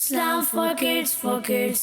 Islam for kids, for kids.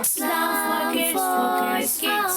Islam for kids, for kids, kids.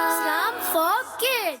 Islam for kids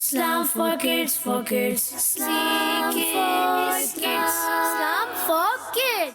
Islam for kids, for kids. Islam for kids।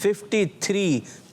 53,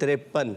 53।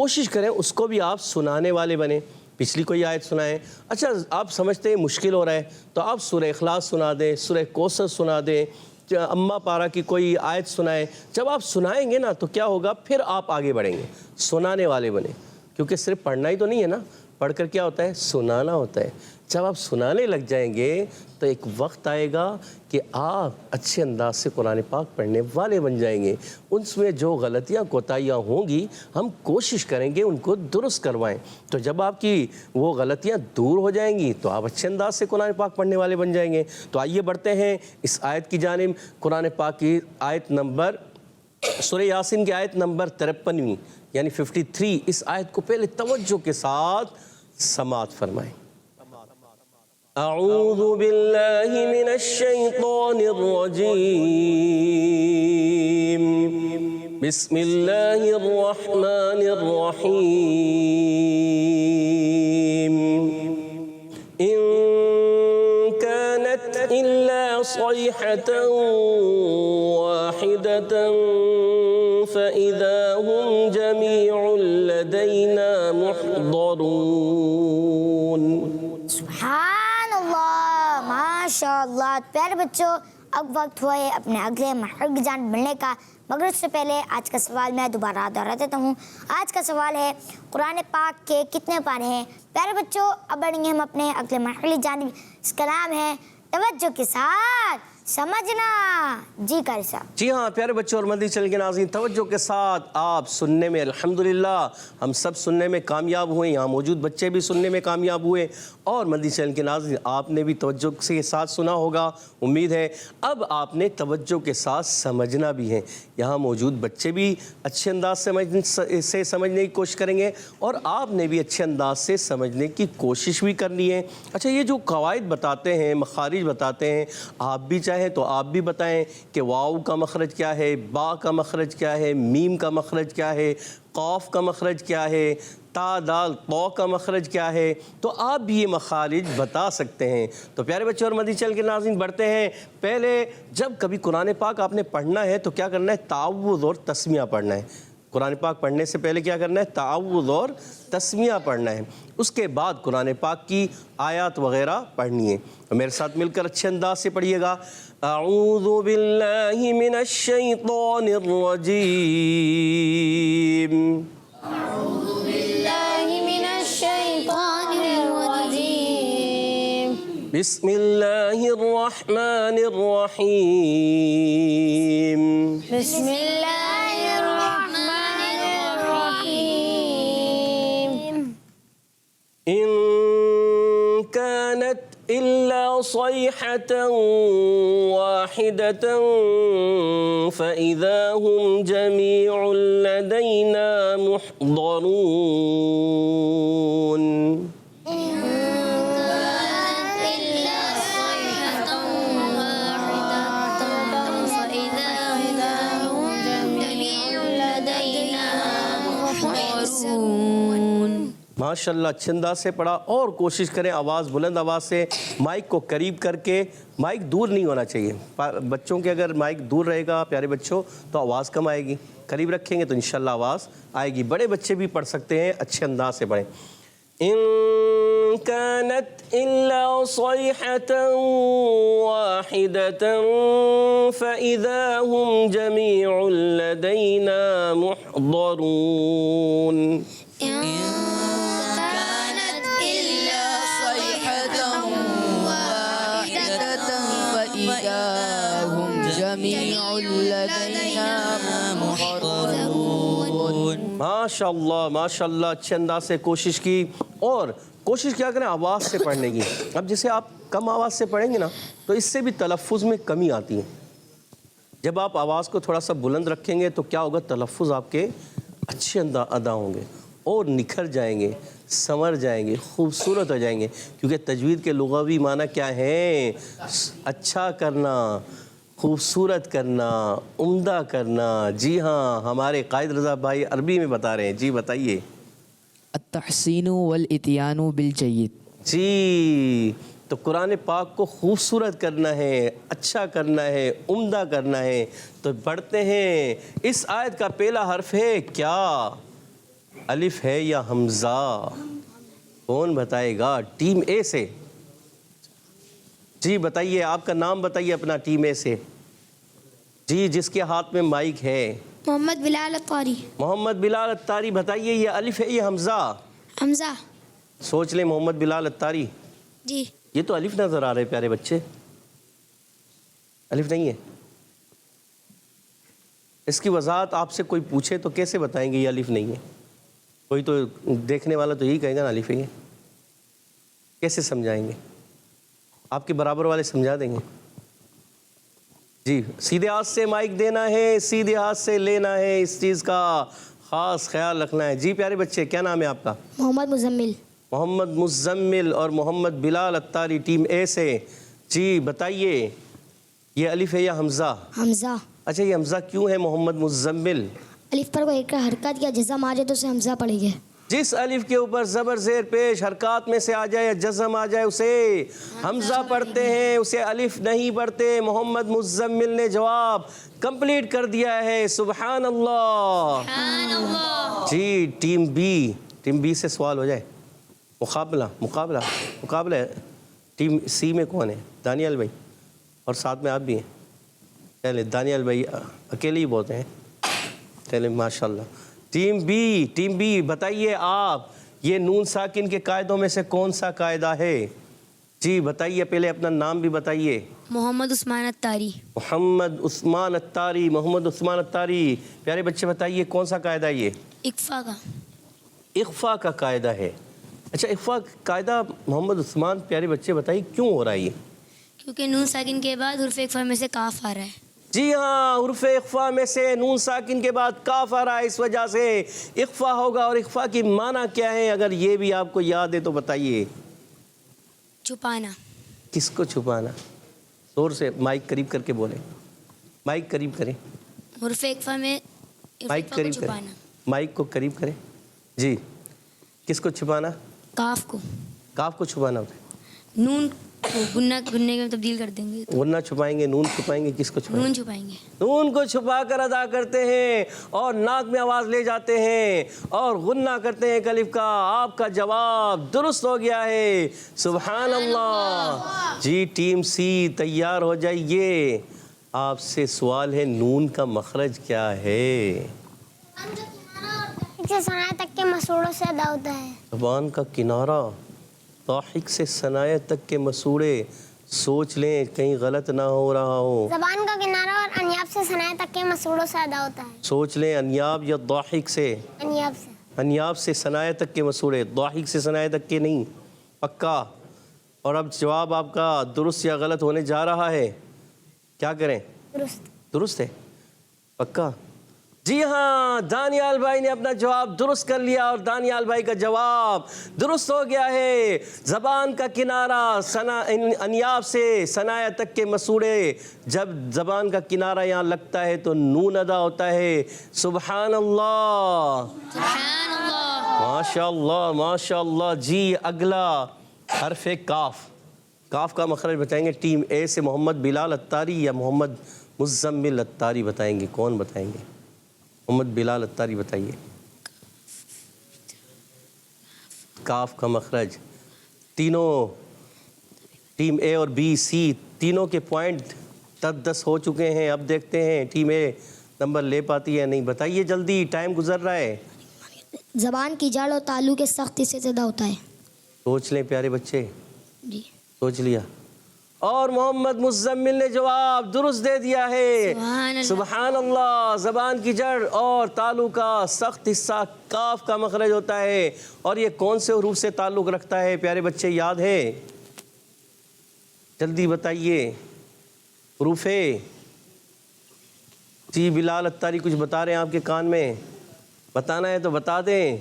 کوشش کریں اس کو بھی آپ سنانے والے بنیں. پچھلی کوئی آیت سنائیں. اچھا آپ سمجھتے ہیں مشکل ہو رہا ہے تو آپ سورہ اخلاص سنا دیں, سورہ کوثر سنا دیں, اماں پارہ کی کوئی آیت سنائیں. جب آپ سنائیں گے نا تو کیا ہوگا, پھر آپ آگے بڑھیں گے, سنانے والے بنیں. کیونکہ صرف پڑھنا ہی تو نہیں ہے نا, پڑھ کر کیا ہوتا ہے, سنانا ہوتا ہے. جب آپ سنانے لگ جائیں گے تو ایک وقت آئے گا کہ آپ اچھے انداز سے قرآن پاک پڑھنے والے بن جائیں گے. ان میں جو غلطیاں کوتاہیاں ہوں گی ہم کوشش کریں گے ان کو درست کروائیں. تو جب آپ کی وہ غلطیاں دور ہو جائیں گی تو آپ اچھے انداز سے قرآن پاک پڑھنے والے بن جائیں گے. تو آئیے بڑھتے ہیں اس آیت کی جانب. قرآن پاک کی آیت نمبر, سورہ یاسین کی آیت نمبر 53 یعنی 53. اس آیت کو پہلے توجہ کے ساتھ سماعت فرمائیں. اعوذ باللہ من الشیطان الرجیم, بسم اللہ الرحمن الرحیم. ان كانت الا صیحة واحدة فإذا هم جميع لدينا محضرون. سبحان اللہ, ماشاء اللہ. پیارے بچوں, اب وقت ہوا ہے اپنے اگلے محور کی جانب بڑھنے کا, مگر اس سے پہلے آج کا سوال میں دوبارہ دہرا دیتا ہوں. آج کا سوال ہے قرآن پاک کے کتنے پارے ہیں؟ پیارے بچوں, اب بڑھیں گے ہم اپنے اگلے محور کی جانب. اس کا نام ہے توجہ کے ساتھ سمجھنا. جی قاری صاحب. جی ہاں پیارے بچوں اور مدنی چینل کے ناظرین, توجہ کے ساتھ آپ سننے میں الحمدللہ ہم سب سننے میں کامیاب ہوئے, یہاں موجود بچے بھی سننے میں کامیاب ہوئے, اور مدنی چینل کے ناظرین آپ نے بھی توجہ کے ساتھ سنا ہوگا امید ہے. اب آپ نے توجہ کے ساتھ سمجھنا بھی ہے. یہاں موجود بچے بھی اچھے انداز سے سمجھنے کی کوشش کریں گے اور آپ نے بھی اچھے انداز سے سمجھنے کی کوشش بھی کرنی ہے. اچھا, یہ جو قواعد بتاتے ہیں, مخارج بتاتے ہیں, آپ بھی چاہیں تو آپ بھی بتائیں کہ واو کا مخرج کیا ہے, با کا مخرج کیا ہے, میم کا مخرج کیا ہے, قاف کا مخرج کیا ہے, تا دال طو کا مخرج کیا ہے. تو آپ بھی یہ مخارج بتا سکتے ہیں. تو پیارے بچے اور مدنی چینل کے ناظرین بڑھتے ہیں. پہلے جب کبھی قرآن پاک آپ نے پڑھنا ہے تو کیا کرنا ہے, تعوذ اور تسمیہ پڑھنا ہے. قرآن پاک پڑھنے سے پہلے کیا کرنا ہے, تعوذ اور تسمیہ پڑھنا ہے. اس کے بعد قرآن پاک کی آیات وغیرہ پڑھنی ہے. میرے ساتھ مل کر اچھے انداز سے پڑھیے گا. اعوذ باللہ من الشیطان الرجیم, اعوذ باللہ من الشیطان الرجیم, بسم اللہ الرحمن الرحیم. بسم اللہ الرحمن الرحیم. إن كانت إلا صيحة واحدة فإذا هم جميع لدينا محضرون. ماشاءاللہ اچھے انداز سے پڑھا, اور کوشش کریں آواز بلند آواز سے, مائک کو قریب کر کے, مائک دور نہیں ہونا چاہیے. بچوں کے اگر مائک دور رہے گا پیارے بچوں تو آواز کم آئے گی, قریب رکھیں گے تو انشاءاللہ آواز آئے گی. بڑے بچے بھی پڑھ سکتے ہیں, اچھے انداز سے پڑھیں. إن كانت إلا صيحة واحدة فإذا هم جميع لدينا محضرون. ماشاءاللہ ماشاءاللہ اچھے انداز سے کوشش کی, اور کوشش کیا کریں آواز سے پڑھنے کی. اب جیسے آپ کم آواز سے پڑھیں گے نا تو اس سے بھی تلفظ میں کمی آتی ہے. جب آپ آواز کو تھوڑا سا بلند رکھیں گے تو کیا ہوگا, تلفظ آپ کے اچھے ادا ہوں گے اور نکھر جائیں گے, سنور جائیں گے, خوبصورت ہو جائیں گے. کیونکہ تجوید کے لغوی معنی کیا ہیں, اچھا کرنا, خوبصورت کرنا, عمدہ کرنا. جی ہاں, ہمارے قائد رضا بھائی عربی میں بتا رہے ہیں. جی بتائیے. التحسین والاتیان بالجید. جی, تو قرآن پاک کو خوبصورت کرنا ہے, اچھا کرنا ہے, عمدہ کرنا ہے. تو پڑھتے ہیں, اس آیت کا پہلا حرف ہے کیا, الف ہے یا حمزہ؟ کون بتائے گا ٹیم اے سے؟ جی بتائیے، آپ کا نام بتائیے اپنا ٹیم اے سے. جی جس کے ہاتھ میں مائک ہے. محمد بلال الطاری. محمد بلال الطاری بتائیے یہ الف ہے یا حمزہ؟ حمزہ. سوچ لیں محمد بلال الطاری. جی. یہ تو الف نظر آ رہے پیارے بچے، الف نہیں ہے. اس کی وضاحت آپ سے کوئی پوچھے تو کیسے بتائیں گے یہ الف نہیں ہے؟ کوئی تو دیکھنے والا تو یہی کہے گا نا الف ہے یہ. کیسے سمجھائیں گے؟ آپ کے برابر والے سمجھا دیں گے. جی سیدھے ہاتھ سے مائک دینا ہے، سیدھے ہاتھ سے لینا ہے، اس چیز کا خاص خیال رکھنا ہے. جی پیارے بچے کیا نام ہے آپ کا؟ محمد مزمل. محمد مزمل اور محمد بلال الطاری ٹیم اے سے. جی بتائیے یہ الف ہے یا حمزہ؟ حمزہ. اچھا یہ حمزہ کیوں ہے محمد مزمل؟ الف پر کوئی ایک حرکت یا جزم آ جائے تو اسے حمزہ پڑے گا. جس الف کے اوپر زبر زیر پیش حرکات میں سے آ جائے یا جزم آ جائے اسے حمزہ پڑھتے ہیں، اسے الف نہیں پڑھتے. محمد مزمل نے جواب کمپلیٹ کر دیا ہے. سبحان اللہ. جی ٹیم بی سے سوال ہو جائے. مقابلہ ہے. ٹیم سی میں کون ہے؟ دانیال بھائی اور ساتھ میں آپ بھی ہیں. چلے دانیال بھائی اکیلے ہی بہت ہیں. چلے ماشاء اللہ. ٹیم بی بتائیے آپ یہ نون ساکن کے قاعدوں میں سے کون سا قاعدہ ہے؟ جی بتائیے، پہلے اپنا نام بھی بتائیے. محمد عثمان الطاری. محمد عثمان الطاری. محمد عثمان الطاری پیارے بچے بتائیے کون سا قاعدہ ہے یہ؟ اقفا کا. اخفا کا قاعدہ ہے. اچھا اخفا قاعدہ محمد عثمان پیارے بچے بتائیے کیوں ہو رہا ہے یہ؟ کیونکہ نون ساکن کے بعد حرف اقفا میں سے کاف آ رہا ہے. جی ہاں حرف اخفا میں سے نون ساکن کے بعد کاف آ رہا ہے، اس وجہ سے اخفا ہوگا. اور اخفا کی معنی کیا ہے اگر یہ بھی آپ کو یاد ہے تو بتائیے؟ چھپانا. کس کو چھپانا؟ زور سے مائک قریب کر کے بولیں. مائک قریب کریں. حرف اقفا میں مائک قریب کریں. چھپانا. مائک کو قریب کریں. جی کس کو چھپانا؟ کاف کو. کاف کو چھپانا ہوتا ہے. نون کو گننے میں تبدیل کر دیں گے. غنہ چھپائیں گے، نون چھپائیں گے، کس کو چھپائیں گے؟ نون چھپائیں گے. نون کو چھپا کر ادا کرتے ہیں اور ناک میں آواز لے جاتے ہیں اور غنہ کرتے ہیں الف کا. آپ کا جواب درست ہو گیا ہے. سبحان اللہ. جی ٹیم سی تیار ہو جائیے. آپ سے سوال ہے نون کا مخرج کیا ہے؟ سے سنائے تک کے مسوڑوں سے ادا ہوتا ہے. زبان کا کنارہ ضاحک سے ثنایا تک کے مسوڑے. سوچ لیں کہیں غلط نہ ہو رہا ہو. زبان کا کنارہ اور انیاب سے سنائے تک کے مسوڑوں سے ادا ہوتا ہے. سوچ لیں انیاب یا ضاحک سے؟ انیاب سے. انیاب سے ثنایا تک کے مسوڑے، ضاحک سے ثنایا تک کے نہیں. پکا؟ اور اب جواب آپ کا درست یا غلط ہونے جا رہا ہے. کیا کریں؟ درست ہے. پکا؟ جی ہاں دانیال بھائی نے اپنا جواب درست کر لیا اور دانیال بھائی کا جواب درست ہو گیا ہے. زبان کا کنارہ انیاب سے ثنایا تک کے مسوڑے. جب زبان کا کنارہ یہاں لگتا ہے تو نون ادا ہوتا ہے. سبحان اللہ. ماشاء اللہ ماشاء اللہ. جی اگلا حرف کاف. کاف کا مخرج بتائیں گے ٹیم اے سے محمد بلال الطاری یا محمد مزمل الطاری بتائیں گے؟ کون بتائیں گے؟ محمد بلال الطاری بتائیے. کاف کا مخرج تینوں ٹیم اے اور بی سی تینوں کے پوائنٹ 10 ہو چکے ہیں. اب دیکھتے ہیں ٹیم اے نمبر لے پاتی ہے نہیں. بتائیے جلدی، ٹائم گزر رہا ہے. زبان کی جڑ اور تالو کے سختی سے زدہ ہوتا ہے. سوچ لیں پیارے بچے. جی سوچ لیا اور محمد مزمل نے جواب درست دے دیا ہے. سبحان اللہ. زبان کی جڑ اور تالو کا سخت حصہ کاف کا مخرج ہوتا ہے. اور یہ کون سے حروف سے تعلق رکھتا ہے پیارے بچے؟ یاد ہے؟ جلدی بتائیے. حروف. جی بلال الطاری کچھ بتا رہے ہیں آپ کے کان میں، بتانا ہے تو بتا دیں.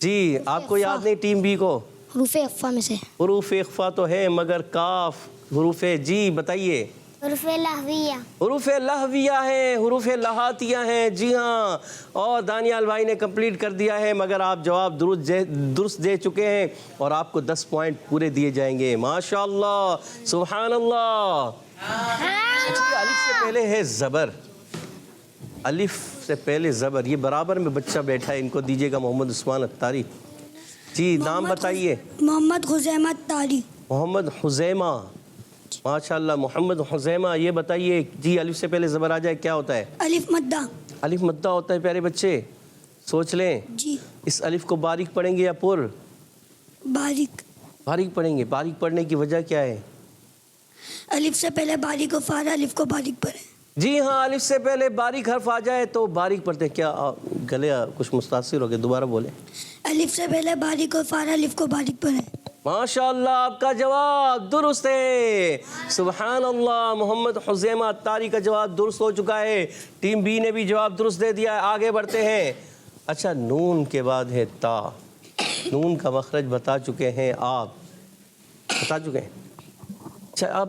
جی آپ کو یاد نہیں ٹیم بی کو؟ حروف اقفا میں سے. حروف اخفا تو ہے مگر کاف حروف. جی بتائیے. حروف لہویہ. حروف لہویہ ہیں، حروف لہاتیہ ہیں. جی ہاں اور دانیال بھائی نے کمپلیٹ کر دیا ہے مگر آپ جواب درست دے چکے ہیں اور آپ کو 10 پوائنٹ پورے دیے جائیں گے. ماشاء اللہ. سبحان اللہ. الف سے پہلے ہے زبر. الف سے پہلے زبر، یہ برابر میں بچہ بیٹھا ہے، ان کو دیجیے گا محمد عثمان اتاری. جی نام بتائیے. محمد خزیمہ اتاری. محمد حزیمہ، ماشاء اللہ محمد حزیمہ. یہ بتائیے جی الف سے پہلے زبر آ جائے کیا ہوتا ہے؟ الف مدہ. الف مدہ ہوتا ہے پیارے بچے. سوچ لیں جی اس الف کو باریک پڑھیں گے یا پر؟ باریک. باریک پڑھیں گے. باریک پڑھنے کی وجہ کیا ہے؟ الف سے پہلے باریک وفار الف کو باریک پڑھیں. جی ہاں الف سے پہلے باریک حرف آ جائے تو باریک پڑھتے ہیں. کیا گلے کچھ متاثر ہو گئے؟ دوبارہ بولیں. الف سے پہلے باریک وفار الف کو باریک پڑھیں. ماشاء اللہ آپ کا جواب درست ہے. سبحان اللہ، محمد حزیمہ اتاری کا جواب درست ہو چکا ہے. ٹیم بی نے بھی جواب درست دے دیا ہے. آگے بڑھتے ہیں. اچھا نون کے بعد ہے تا. نون کا مخرج بتا چکے ہیں آپ، بتا چکے ہیں. اچھا اب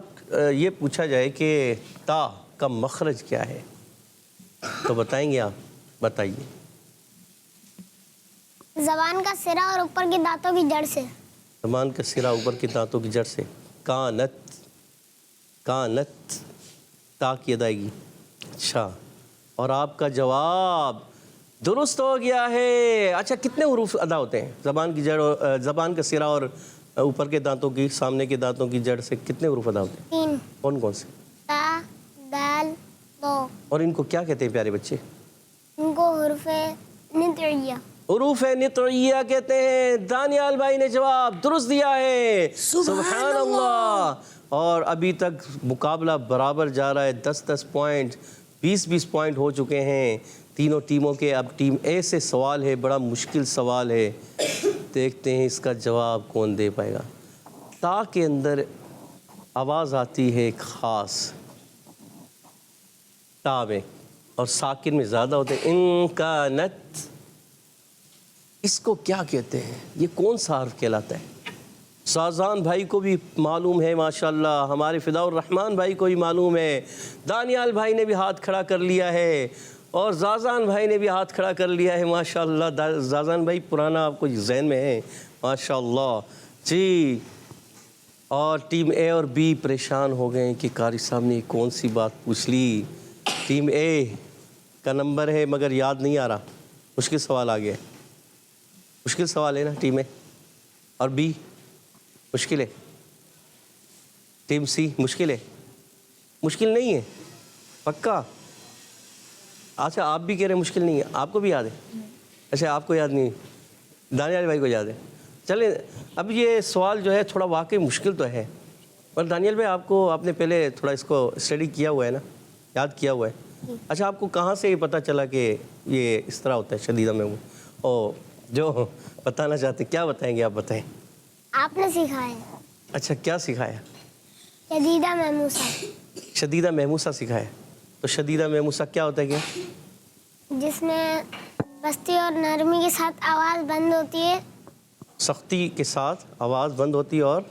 یہ پوچھا جائے کہ تا کا مخرج کیا ہے تو بتائیں گے آپ؟ بتائیے. زبان کا سرا اور اوپر کے دانتوں کی جڑ سے. زبان کا سرا اوپر کی دانتوں کی جڑ سے. کانت، کانت تا کی ادائیگی. اچھا اور آپ کا جواب درست ہو گیا ہے. اچھا کتنے حروف ادا ہوتے ہیں زبان کی جڑ، زبان کا سرا اور اوپر کے دانتوں کی، سامنے کے دانتوں کی جڑ سے کتنے حروف ادا ہوتے ہیں؟ 3. کون کون سے؟ تا، دال، تو. اور ان کو کیا کہتے ہیں پیارے بچے؟ ان کو حروف نطعیہ. حروف نطعیہ کہتے ہیں. دانیال بھائی نے جواب درست دیا ہے. سبحان اللہ. اور ابھی تک مقابلہ برابر جا رہا ہے. 10 پوائنٹ، 20 پوائنٹ ہو چکے ہیں تینوں ٹیموں کے. اب ٹیم اے سے سوال ہے، بڑا مشکل سوال ہے. دیکھتے ہیں اس کا جواب کون دے پائے گا. تا کے اندر آواز آتی ہے ایک خاص تا میں، اور ساکن میں زیادہ ہوتے ہیں. انکانت، اس کو کیا کہتے ہیں؟ یہ کون سا حرف کہلاتا ہے؟ سازان بھائی کو بھی معلوم ہے ماشاءاللہ، ہمارے فدا الرحمن بھائی کو بھی معلوم ہے، دانیال بھائی نے بھی ہاتھ کھڑا کر لیا ہے، اور زازان بھائی نے بھی ہاتھ کھڑا کر لیا ہے ماشاءاللہ. زازان بھائی پرانا آپ کو ذہن میں ہے ماشاءاللہ. جی اور ٹیم اے اور بی پریشان ہو گئے ہیں کہ قاری صاحب نے کون سی بات پوچھ لی. ٹیم اے کا نمبر ہے مگر یاد نہیں آ رہا. مشکل سوال آ گیا ہے. مشکل سوال ہے نا ٹیم اے. اور بی مشکل ہے. ٹیم سی مشکل ہے. مشکل نہیں ہے پکا؟ اچھا آپ بھی کہہ رہے ہیں مشکل نہیں ہے. آپ کو بھی یاد ہے؟ اچھا آپ کو یاد نہیں، دانیال بھائی کو یاد ہے. چلیں اب یہ سوال جو ہے تھوڑا واقعی مشکل تو ہے، اور دانیال بھائی آپ نے پہلے تھوڑا اس کو اسٹڈی کیا ہوا ہے نا، یاد کیا ہوا ہے. اچھا آپ کو کہاں سے یہ پتہ چلا کہ یہ اس طرح ہوتا ہے شدیدہ میں؟ او جو بتانا چاہتے ہیں کیا بتائیں گے آپ؟ بتائیں. آپ نے سکھایا. اچھا کیا سکھایا؟ شدیدہ محموسہ. شدیدہ محموسہ سکھایا. تو شدیدہ محموسہ کیا ہوتا ہے؟ کیا جس میں پستی اور نرمی کے ساتھ آواز بند ہوتی ہے. سختی کے ساتھ آواز بند ہوتی ہے اور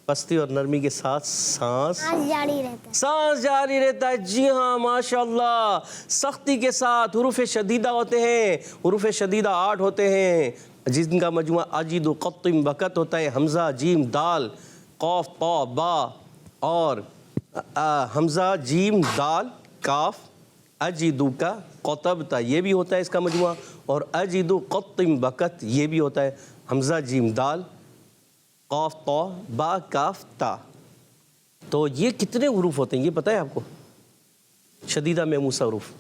پستی اور نرمی کے ساتھ سانس جاری رہتا ہے. سانس جاری رہتا ہے. جی ہاں ماشاءاللہ. سختی کے ساتھ حروف شدیدہ ہوتے ہیں. حروف شدیدہ 8 ہوتے ہیں جن کا مجموعہ اجید و قطم بکت ہوتا ہے. حمزہ، جیم، دال، قاف، طا، با، اور حمزہ، جیم، دال، کاف، اجیدو کا قطبتا یہ بھی ہوتا ہے اس کا مجموعہ، اور اجیدو قطم بکت یہ بھی ہوتا ہے. حمزہ، جیم، دال، قاف، طا، با، کاف، تا. تو یہ کتنے حروف ہوتے ہیں یہ پتہ ہے آپ کو؟ شدیدہ محموسہ حروف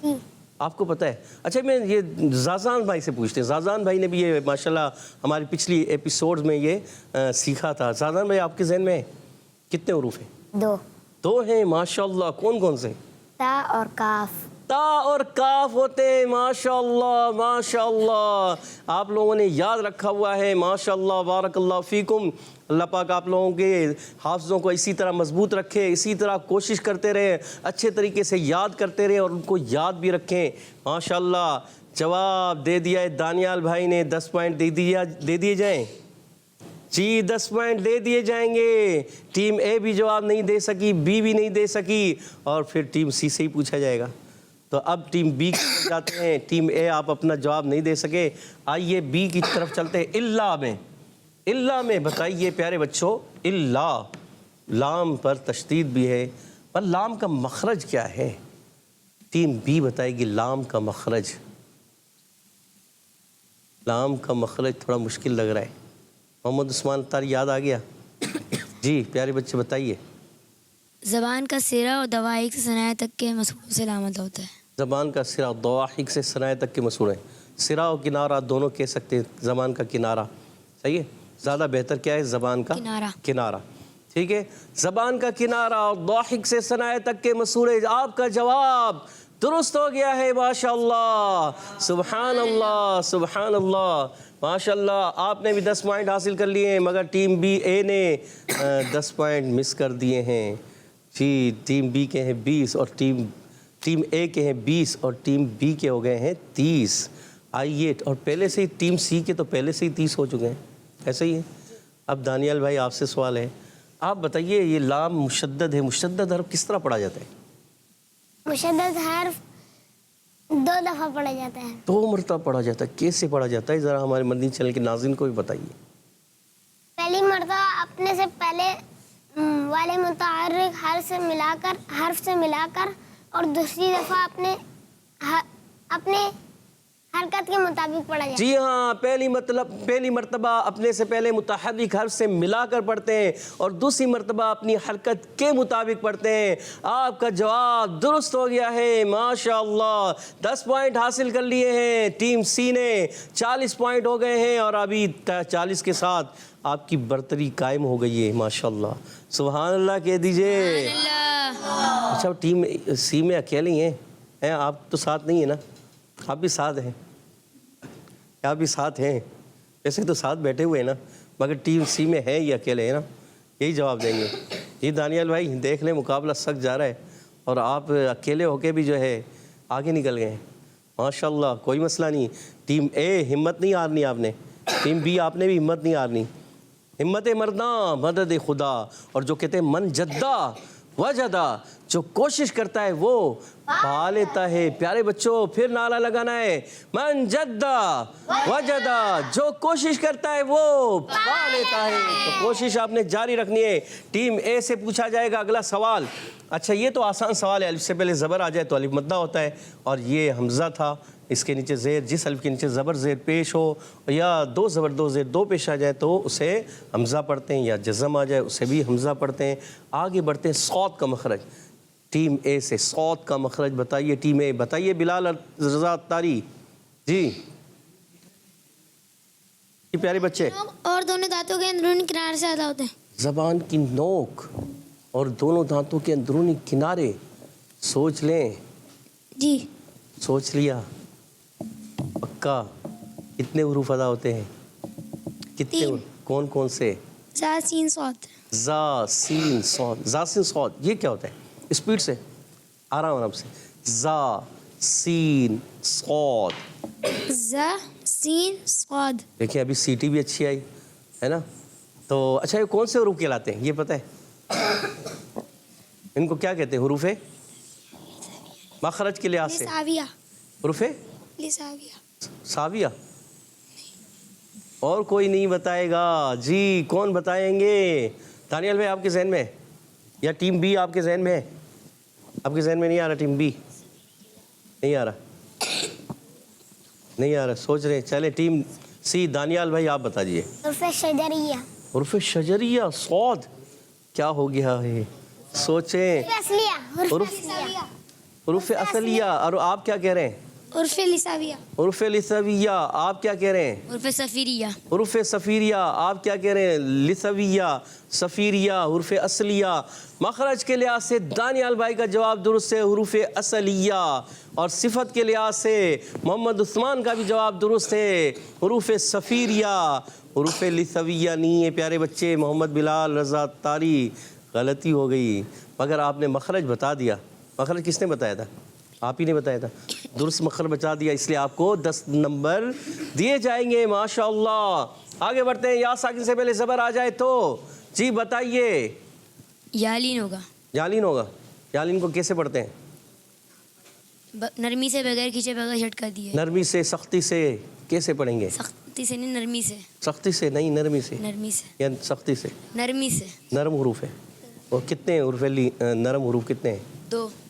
آپ کو پتہ ہے؟ اچھا میں یہ زازان بھائی سے پوچھتے ہیں. زازان بھائی نے بھی یہ ماشاءاللہ ہماری پچھلی ایپیسوڈ میں یہ سیکھا تھا. زازان بھائی آپ کے ذہن میں کتنے حروف ہیں؟ 2 ہیں ماشاءاللہ. کون کون سے؟ تا اور کاف. تا اور کاف ہوتے ہیں. ماشاءاللہ ماشاءاللہ آپ لوگوں نے یاد رکھا ہوا ہے ماشاءاللہ. بارک اللہ فیکم. اللہ پاک آپ لوگوں کے حافظوں کو اسی طرح مضبوط رکھے، اسی طرح کوشش کرتے رہیں، اچھے طریقے سے یاد کرتے رہیں اور ان کو یاد بھی رکھیں ماشاءاللہ. جواب دے دیا ہے دانیال بھائی نے. 10 پوائنٹ دے دیے جائیں. جی 10 پوائنٹ دے دیے جائیں گے. ٹیم اے بھی جواب نہیں دے سکی، بی بھی نہیں دے سکی، اور پھر ٹیم سی سے ہی پوچھا جائے گا. تو اب ٹیم بی کی طرف جاتے ہیں. ٹیم اے آپ اپنا جواب نہیں دے سکے. آئیے بی کی طرف چلتے ہیں. اللہ میں بتائیے پیارے بچوں. اللہ لام پر تشدید بھی ہے، پر لام کا مخرج کیا ہے؟ ٹیم بی بتائے گی لام کا مخرج. لام کا مخرج تھوڑا مشکل لگ رہا ہے. محمد عثمان تاری یاد آ گیا؟ جی پیارے بچے بتائیے. زبان کا سرا اور دواعی سے ثنایا تک کے مسئولوں سے علامت ہوتا ہے. زبان کا سرا ضواحک سے ثنایا تک کے مسئول ہیں. سرا اور کنارہ دونوں کہہ سکتے ہیں. زبان کا کنارہ صحیح ہے. زیادہ بہتر کیا ہے؟ زبان کا کنارہ. ٹھیک ہے، زبان کا کنارہ اور ضواحک سے ثنایا تک کے مسئول ہیں. آپ کا جواب درست ہو گیا ہے. ماشاء اللہ، سبحان اللہ، سبحان اللہ، ماشاء اللہ. آپ نے بھی 10 پوائنٹ حاصل کر لیے ہیں، مگر ٹیم بی اے نے 10 پوائنٹ مس کر دیے ہیں. جی ٹیم بی کے ہیں 20 اور ٹیم اے کے ہیں 20 اور ٹیم بی کے ہو گئے ہیں 30. آئیے، اور پہلے سے ہی ٹیم سی کے تو پہلے سے ہی 30 ہو چکے ہیں. ایسا ہی ہے. اب دانیال بھائی آپ سے سوال ہے، آپ بتائیے یہ لام مشدد ہے، مشدد حرف کس طرح پڑھا جاتا ہے؟ مشدد حرف 2 دفعہ پڑھا جاتا ہے. 2 مرتبہ پڑھا جاتا ہے. کیسے پڑھا جاتا ہے؟ ذرا ہمارے مدنی چینل کے ناظرین کو بھی بتائیے. پہلی مرتبہ اپنے سے پہلے والے متحرک حرف سے ملا کر اور دوسری دفعہ اپنے حرکت کے مطابق پڑھا جاتا ہے. جی ہاں، پہلی مرتبہ اپنے سے پہلے متحرک حرف سے ملا کر پڑھتے ہیں اور دوسری مرتبہ اپنی حرکت کے مطابق پڑھتے ہیں. آپ کا جواب درست ہو گیا ہے. ماشاء اللہ، 10 پوائنٹ حاصل کر لیے ہیں. ٹیم سی نے 40 پوائنٹ ہو گئے ہیں اور ابھی 40 کے ساتھ آپ کی برتری قائم ہو گئی ہے. ماشاء اللہ، سبحان اللہ کہہ دیجئے. اچھا ٹیم سی میں اکیلے ہی ہیں؟ آپ تو ساتھ نہیں ہیں نا؟ آپ بھی ساتھ ہیں. آپ بھی ساتھ ہیں، ویسے تو ساتھ بیٹھے ہوئے ہیں نا، مگر ٹیم سی میں ہے یہ اکیلے ہیں نا؟ یہی جواب دیں گے. جی دانیال بھائی دیکھ لیں، مقابلہ سخت جا رہا ہے اور آپ اکیلے ہو کے بھی جو ہے آگے نکل گئے ہیں. ماشاء اللہ، کوئی مسئلہ نہیں. ٹیم اے ہمت نہیں ہارنی آپ نے، ٹیم بی آپ نے بھی ہمت نہیں ہارنی. ہمت مرداں مدد خدا، اور جو کہتے ہیں من جدہ وجدہ، جو کوشش کرتا ہے وہ پا لیتا ہے. پیارے بچوں پھر نعرہ لگانا ہے، من جدہ وجدہ، جو کوشش کرتا ہے وہ پا لیتا ہے. تو کوشش آپ نے جاری رکھنی ہے. ٹیم اے سے پوچھا جائے گا اگلا سوال. اچھا یہ تو آسان سوال ہے، الف سے پہلے زبر آ جائے تو الف مدہ ہوتا ہے، اور یہ حمزہ تھا، اس کے نیچے زیر، جس الف کے نیچے زبر زیر پیش ہو یا 2 زبر 2 زیر 2 پیش آ جائے تو اسے حمزہ پڑھتے ہیں، یا جزم آ جائے اسے بھی حمزہ پڑھتے ہیں. آگے بڑھتے ہیں. صاد کا مخرج ٹیم اے سے، صاد کا مخرج بتائیے. ٹیم اے بتائیے. بلال رضا تاری. جی پیارے بچے. اور دونوں دانتوں کے اندرونی کنارے سے ادا ہوتے ہیں. زبان کی نوک اور دونوں دانتوں کے اندرونی کنارے. سوچ لیں. جی سوچ لیا؟ پکا. کتنے حروف ادا ہوتے ہیں؟ کتنے؟ کون کون سے؟ زا سین صاد. زا سین صاد. زا سین صاد یہ کیا ہوتا ہے؟ اسپیڈ سے، آرام سے. زا سین صاد. زا سین صاد. دیکھیں ابھی سیٹی بھی اچھی آئی ہے نا. تو اچھا یہ کون سے حروف کہلاتے ہیں یہ پتہ ہے؟ ان کو کیا کہتے ہیں؟ حروف مخرج کے لحاظ سے حروف ساویہ. اور کوئی نہیں بتائے گا؟ جی کون بتائیں گے؟ دانیال بھائی آپ کے ذہن میں، یا ٹیم بی آپ کے ذہن میں ہے؟ آپ کے ذہن میں نہیں آ رہا؟ ٹیم بی نہیں آ رہا؟ نہیں آ رہا، سوچ رہے ہیں. چلے ٹیم سی، دانیال بھائی آپ بتا دیجیے. حرف شجریہ. حرف شجریہ صاد کیا ہو گیا ہے؟ سوچیں. حروف اصلیہ. اور آپ کیا کہہ رہے ہیں؟ عرف لساویہ. حروف لسویہ. آپ کیا کہہ رہے ہیں؟ عرف صفیریہ. حروف صفیریہ. آپ کیا کہہ رہے ہیں؟ لسویہ، صفیریہ، حروف اصلیہ. مخرج کے لحاظ سے دانیال بھائی کا جواب درست ہے، حروف اصلیہ. اور صفت کے لحاظ سے محمد عثمان کا بھی جواب درست ہے، حروف صفیریہ. حروف لسویہ نہیں ہے پیارے بچے. محمد بلال رضا تاری غلطی ہو گئی، مگر آپ نے مخرج بتا دیا. مخرج کس نے بتایا تھا؟ آپ ہی نے بتایا تھا. درست مخرج بتا دیا، اس لیے آپ کو 10 نمبر دیے جائیں گے. ماشاء اللہ. آگے بڑھتے ہیں. یا ساکن سے پہلے زبر آ جائے تو جی بتائیے. یالین ہوگا. یالین ہوگا. یالین کو کیسے پڑھتے ہیں؟ نرمی سے، بغیر کھینچے، بغیر جھٹکا دیے. نرمی سے، سختی سے. کیسے پڑھیں گے؟ سختی سے نہیں، نرمی سے. سختی سے نہیں، نرمی سے. نرمی سے یا سختی سے؟ نرمی سے. نرم حروف ہے. اور کتنے حروف نرم حروف کتنے ہیں؟ 2.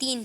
3।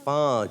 5।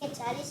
40,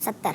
70।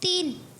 3।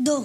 2।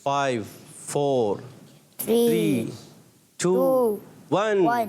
5 4 3 2 1 1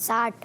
60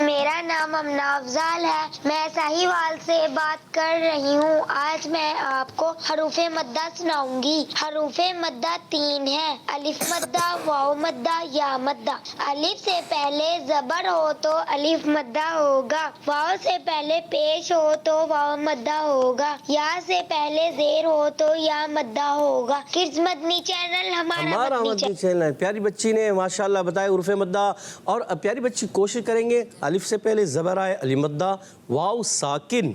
میرا نام امنا افضال ہے، میں ساہیوال سے بات کر رہی ہوں۔ آج میں آپ کو حروف مدہ سناؤں گی۔ حروف مدہ 3 ہیں، الف مدہ، واو مدہ، یا مدہ۔ الف سے پہلے زبر ہو تو الف مدہ ہوگا، واو سے پہلے پیش ہو تو واو مدہ ہوگا، یا سے پہلے زیر ہو تو یا مدہ ہوگا۔ کڈز مدنی چینل ہمارا مدنی چینل ہے۔ پیاری بچی نے ماشاءاللہ بتایا حروف مدہ، اور پیاری بچی کوشش کریں گے الف سے پہلے زبر آئے علی مدہ، واو ساکن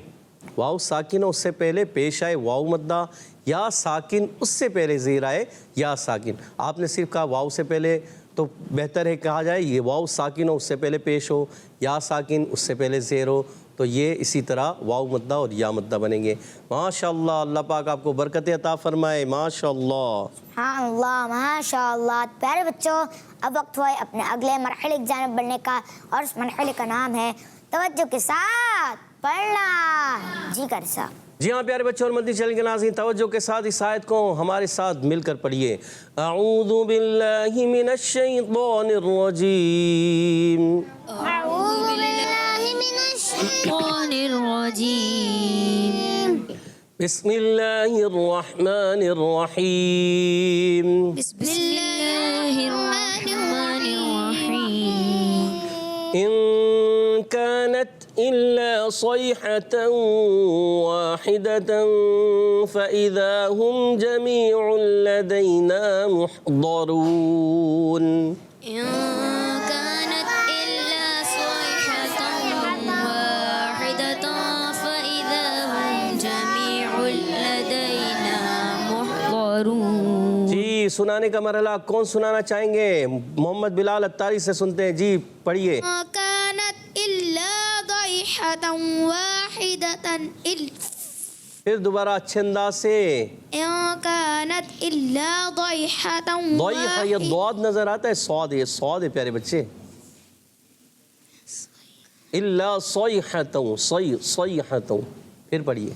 اس سے پہلے پیش آئے واو مدہ، یا ساکن اس سے پہلے زیر آئے یا ساکن۔ آپ نے صرف کہا واو سے پہلے، تو بہتر ہے کہا جائے یہ واو ساکن ہو اس سے پہلے پیش ہو، یا ساکن اس سے پہلے زیر ہو، تو یہ اسی طرح واو مدہ اور یا مدہ بنیں گے۔ ماشاءاللہ، اللہ پاک آپ کو برکت عطا فرمائے، ماشاءاللہ۔ ہاں اللہ ماشاء اللہ۔ پیارے بچوں، اب وقت ہوا ہے اپنے اگلے مرحلے کی جانب بڑھنے کا، اور اس مرحلے کا نام ہے توجہ کے ساتھ پڑھنا۔ جی کرسا۔ جی ہاں پیارے بچوں اور مدنی چینل کے ناظرین، توجہ کے ساتھ اس آیت کو ہمارے ساتھ مل کر پڑھیے۔ اعوذ باللہ من الشیطان الرجیم، اعوذ باللہ من الشیطان الرجیم، بسم اللہ الرحمن الرحیم، بسم اللہ الرحمن الرحیم، إن كانت إلا صيحة واحدة فإذا هم جميع لدينا محضرون۔ إن كانت إلا صيحة واحدة فإذا هم جميع لدينا محضرون۔ جی سنانے کا مرحلہ کون سنانا چاہیں گے؟ محمد بلال اتاری سے سنتے ہیں، جی پڑھیے۔ كانت إلا ضيحة واحدة پھر دوبارہ اچھے انداز سے، إن كانت إلا ضيحة ضیحہ، یہ ضاد نظر آتا ہے، صاد، یہ صاد ہے پیارے بچے۔ الا صیحۃ، صیحۃ، پھر پڑھیے۔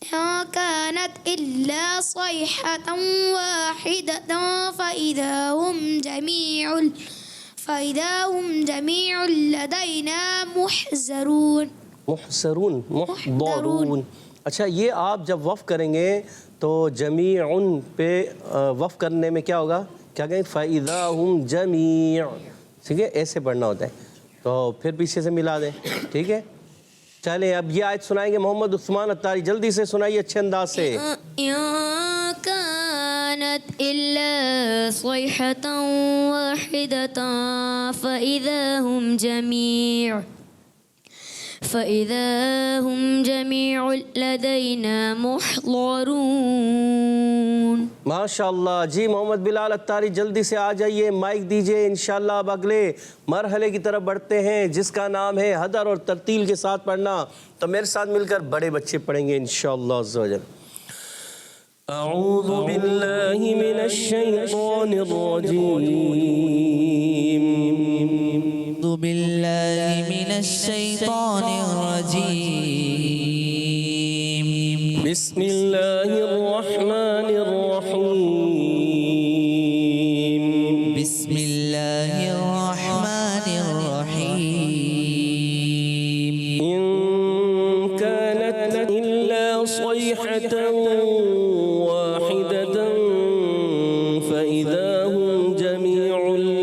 إن كانت إلا صيحة واحدة فإذا هم جميع لدينا محضرون۔ محضرون۔ اچھا، یہ آپ جب وقف کریں گے تو جمیعن پہ وقف کرنے میں کیا ہوگا؟ کیا کہیں؟ فَإِذَا هُمْ جَمِيعٌ، ٹھیک ہے، ایسے پڑھنا ہوتا ہے، تو پھر پیچھے سے ملا دیں، ٹھیک ہے۔ چلیں اب یہ آیت سنائیں گے محمد عثمان اتاری، جلدی سے سنائیے اچھے انداز سے۔ إن كانت إلا صيحة واحدة فإذا هم جميع لدينا محضرون۔ ماشاءاللہ۔ جی محمد بلال اتاری جلدی سے آ جائیے، مائک دیجئے۔ انشاءاللہ اب اگلے مرحلے کی طرف بڑھتے ہیں جس کا نام ہے حدر اور ترتیل کے ساتھ پڑھنا۔ تو میرے ساتھ مل کر بڑے بچے پڑھیں گے انشاءاللہ عز و جل۔ اعوذ باللہ من الشیطان الرجیم، أعوذ بالله من الشيطان الرجيم، بسم اللہ الرحمن الرحیم، بسم الله الرحمن الرحيم، إن كانت إلا صيحة واحدة فإذا هم جميع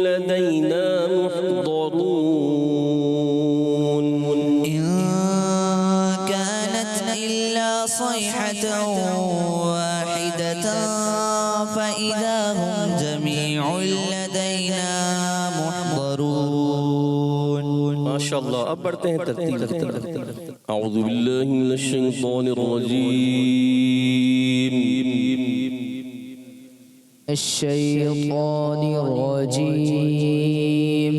لدينا محضرون۔ إن كانت إلا صيحة واحدة فإذا هم جميع لدينا محضرون۔ ماشاءاللہ، اب بڑھتے ہیں ترتیل کی طرف۔ اعوذ باللہ من الشیطان الرجیم، الشيطان الرجيم،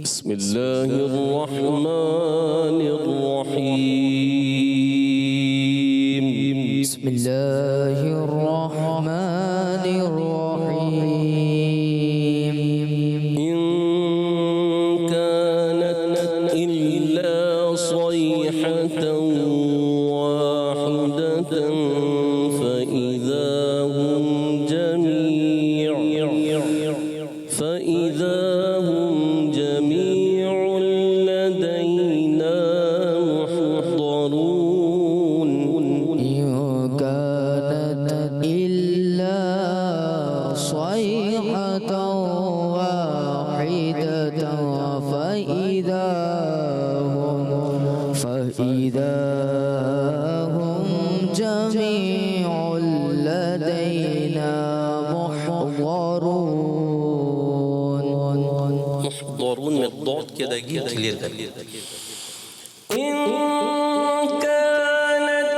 بسم اللہ الرحمن الرحیم، بسم الله الرحمن الرحيم، إن كانت إلا صيحة واحدة فإذا هم جميع هم جميع لدينا محضرون. محضرون میں ضاد کی ادائیگی کلیئر کر لیا. إن كانت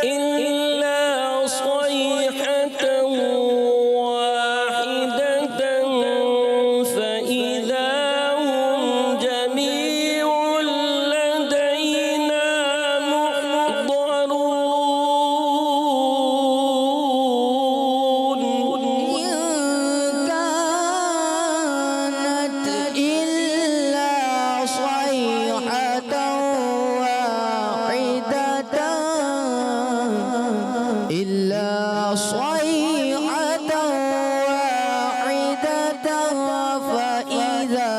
إلا صيحة واحدة فإذا هم جميع لدينا محضرون. إلا صيحة واحدة فإذا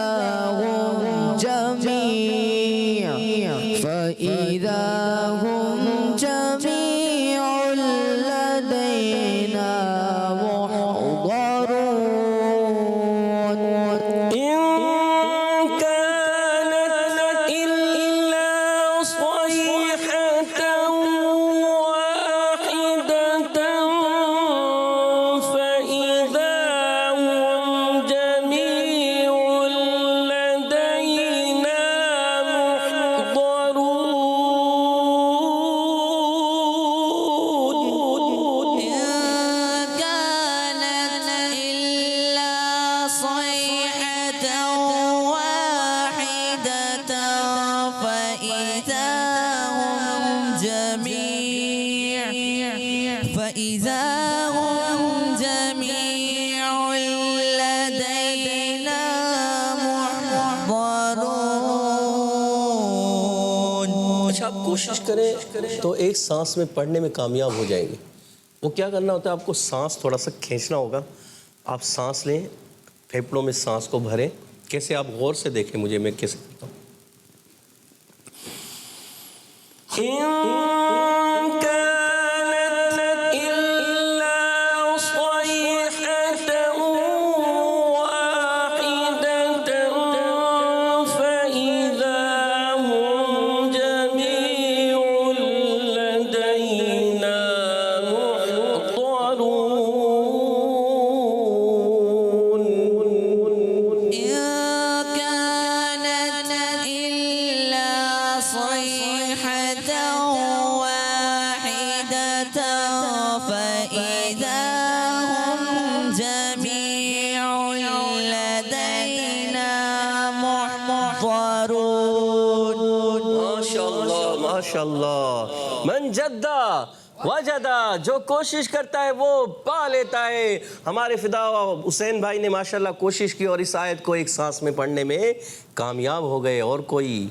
هم جميع لدينا محضرون. إن كانت إلا صيحة واحدة فإذا هم جميع لدينا محضرون. كانت إلا صيحة واحدة فإذا هم جميع لدينا محضرون. اچھا آپ کوشش کریں تو ایک سانس میں پڑھنے میں کامیاب ہو جائیں گے. وہ کیا کرنا ہوتا ہے، آپ کو سانس تھوڑا سا کھینچنا ہوگا. آپ سانس لیں، پھیپڑوں میں سانس کو بھریں. کیسے آپ غور سے دیکھیں مجھے، میں کیسے کرتا ہوں. إن كانت إلا صيحة واحدة فإذا هم جميع لدينا محضرون. إن كانت إلا صيحة واحدة فإذا هم جميع لدينا محضرون. ماشاء اللہ. من جدہ وجدہ، جو کوشش کرتا ہے وہ پا لیتا ہے. ہمارے فدا حسین بھائی نے ماشاءاللہ کوشش کی اور اس آیت کو ایک سانس میں پڑھنے میں کامیاب ہو گئے. اور کوئی